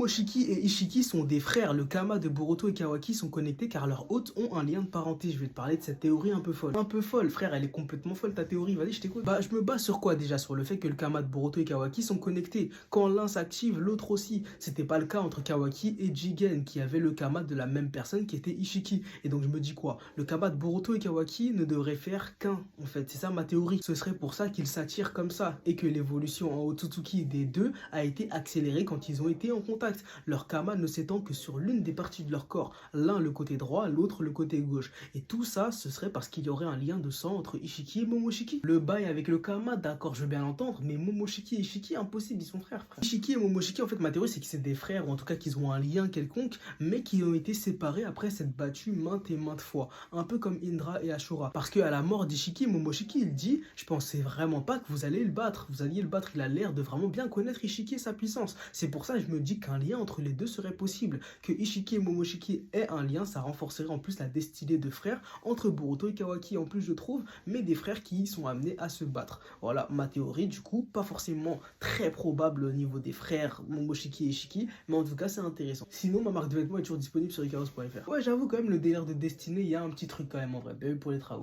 Momoshiki et Ishiki sont des frères. Le Kama de Boruto et Kawaki sont connectés car leurs hôtes ont un lien de parenté. Je vais te parler de cette théorie un peu folle. Un peu folle, frère, elle est complètement folle ta théorie. Vas-y, je t'écoute. Bah, je me base sur quoi déjà? Sur le fait que le Kama de Boruto et Kawaki sont connectés. Quand l'un s'active, l'autre aussi. C'était pas le cas entre Kawaki et Jigen qui avaient le Kama de la même personne qui était Ishiki. Et donc je me dis quoi? Le Kama de Boruto et Kawaki ne devrait faire qu'un en fait. C'est ça ma théorie. Ce serait pour ça qu'ils s'attirent comme ça et que l'évolution en Otsutsuki des deux a été accélérée quand ils ont été en contact. Leur Kama ne s'étend que sur l'une des parties de leur corps. L'un le côté droit, l'autre le côté gauche. Et tout ça, ce serait parce qu'il y aurait un lien de sang entre Ishiki et Momoshiki. Le bail avec le Kama, d'accord, je veux bien l'entendre, mais Momoshiki et Ishiki, impossible, ils sont frères. Ishiki et Momoshiki, en fait, ma théorie, c'est que c'est des frères, ou en tout cas qu'ils ont un lien quelconque, mais qui ont été séparés après s'être battus maintes et maintes fois. Un peu comme Indra et Ashura. Parce qu'à la mort d'Ishiki, Momoshiki, il dit, je pensais vraiment pas que vous alliez le battre. Vous alliez le battre, il a l'air de vraiment bien connaître Ishiki et sa puissance. C'est pour ça que je me dis qu'un lien entre les deux serait possible. Que Ishiki et Momoshiki aient un lien, ça renforcerait en plus la destinée de frères entre Boruto et Kawaki, en plus je trouve, mais des frères qui sont amenés à se battre. Voilà ma théorie, du coup, pas forcément très probable au niveau des frères Momoshiki et Ishiki, mais en tout cas c'est intéressant. Sinon, ma marque de vêtements est toujours disponible sur icaros.fr. Ouais, j'avoue quand même, le délire de destinée, il y a un petit truc quand même en vrai, pour les travaux.